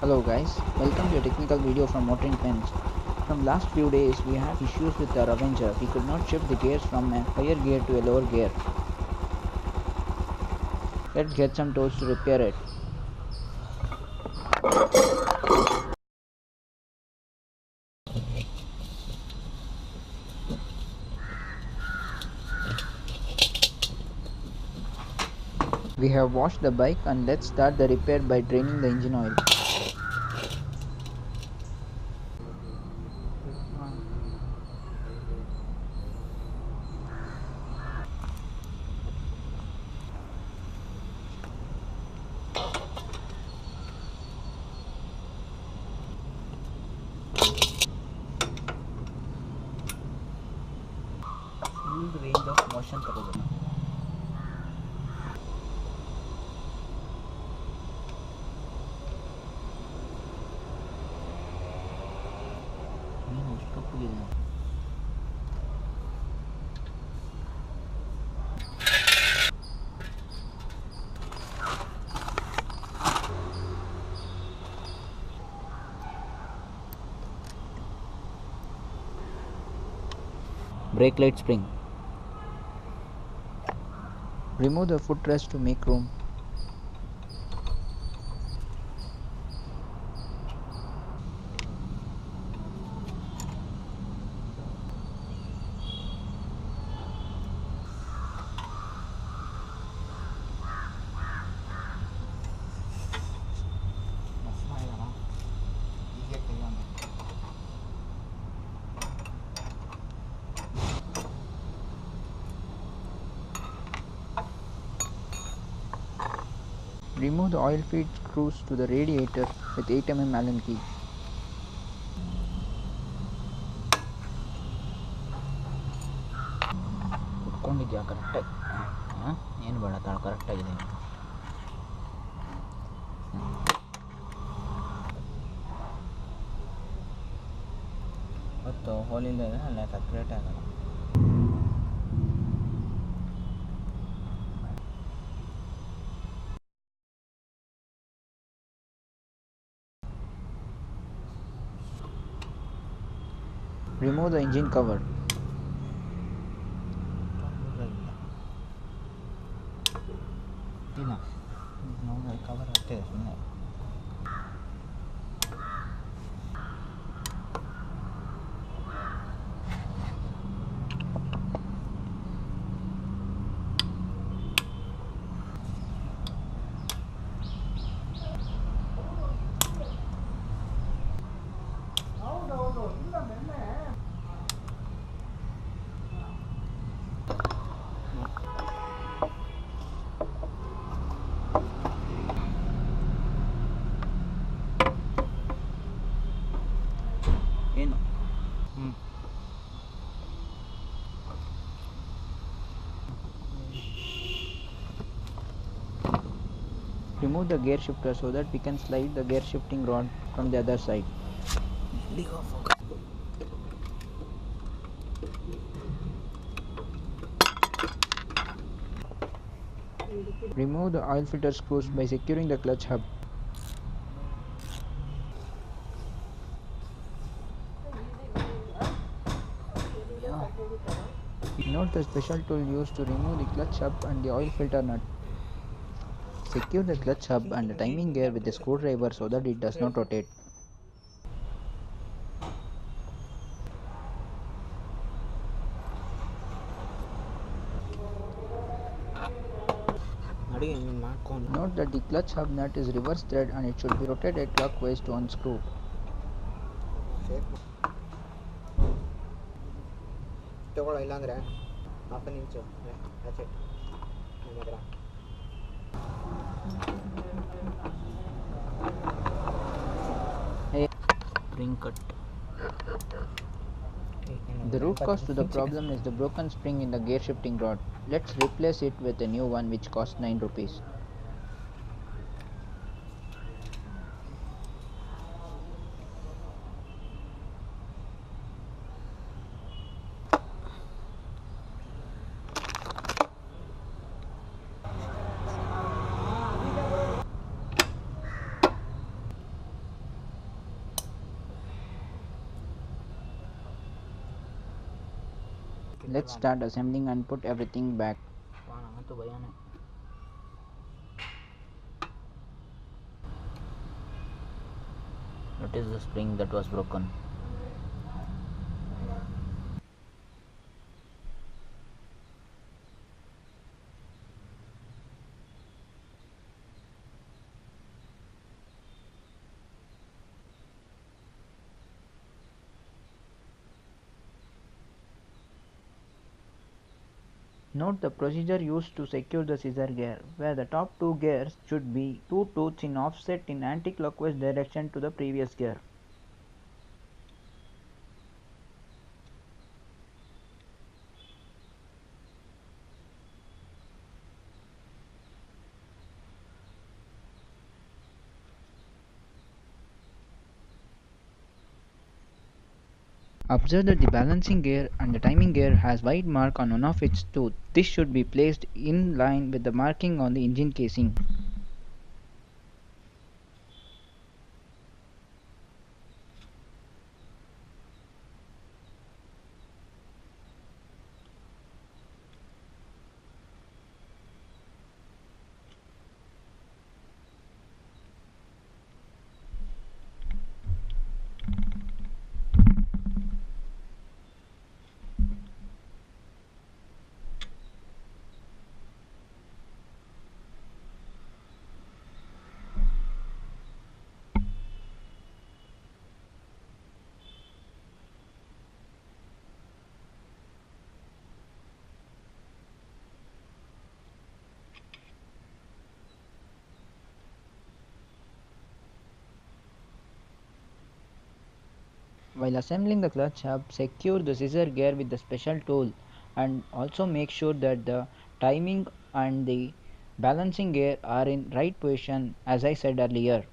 Hello guys, welcome to a technical video from Motoring Pens. From last few days we have issues with our Avenger. We could not shift the gears from a higher gear to a lower gear. Let's get some tools to repair it. We have washed the bike and let's start the repair by draining the engine oil. Full range of motion ತಗೋಬೇಕು. ಏನು ಇಷ್ಟು ಕಪ್ಪಗಿದೆ? Brake light spring. Remove the footrest to make room. Remove the oil feed screws to the radiator with 8 mm Allen key. ಕುತ್ಕೊಂಡಿದ್ಯಾ ಕರೆಕ್ಟಾಗಿ? ಏನು ಬೇಡ ತಾಳು, ಕರೆಕ್ಟಾಗಿದೆ. ಹೊತ್ತು ಹೋಲಿಲ್ಲ ಅಲ್ಲ, separate ಆಗಲ್ಲ. Remove the engine cover. ಇಲ್ಲ ನೋಡಿ ಕವರ್ ಆಗ್ತಿದೆ ಸುಮ್ಮನೆ. ಏನು Remove the gear shifter so that we can slide the gear shifting rod from the other side. Remove the oil filter screws by securing the clutch hub. Note the special tool used to remove the clutch hub and the oil filter nut. Secure the clutch hub and the timing gear with a screwdriver so that it does not rotate. Note that the clutch hub nut is reverse thread and it should be rotated clockwise to unscrew. Spring cut. The root cause to the problem is the broken spring in the gear shifting rod. Let's replace it with a new one which costs 9 rupees. Let's start assembling and put everything back. Notice the spring that was broken. Note the procedure used to secure the scissor gear, where the top two gears should be two tooths in offset in anti-clockwise direction to the previous gear. Observe that the balancing gear and the timing gear has white mark on one of its tooth. This should be placed in line with the marking on the engine casing. While assembling the clutch hub, secure the scissor gear with the special tool and also make sure that the timing and the balancing gear are in right position as I said earlier.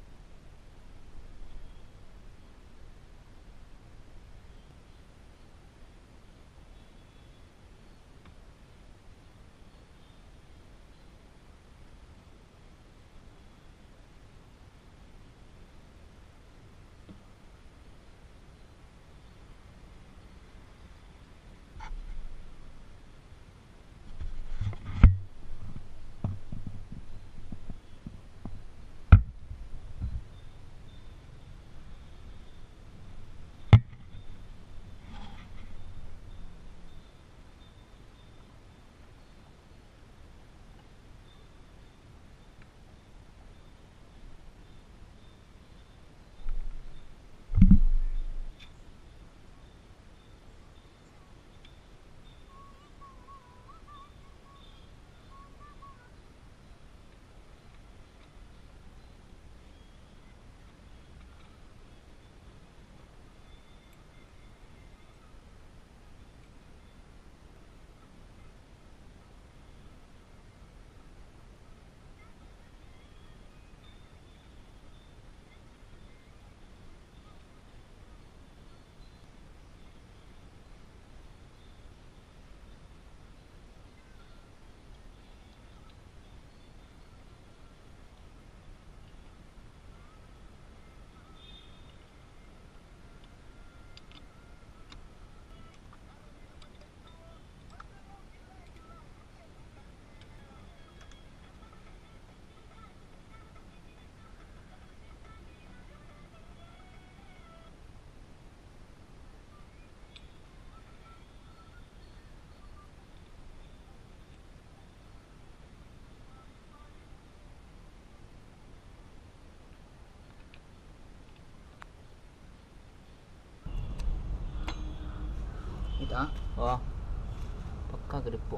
Ita? Oh, pagka grip po.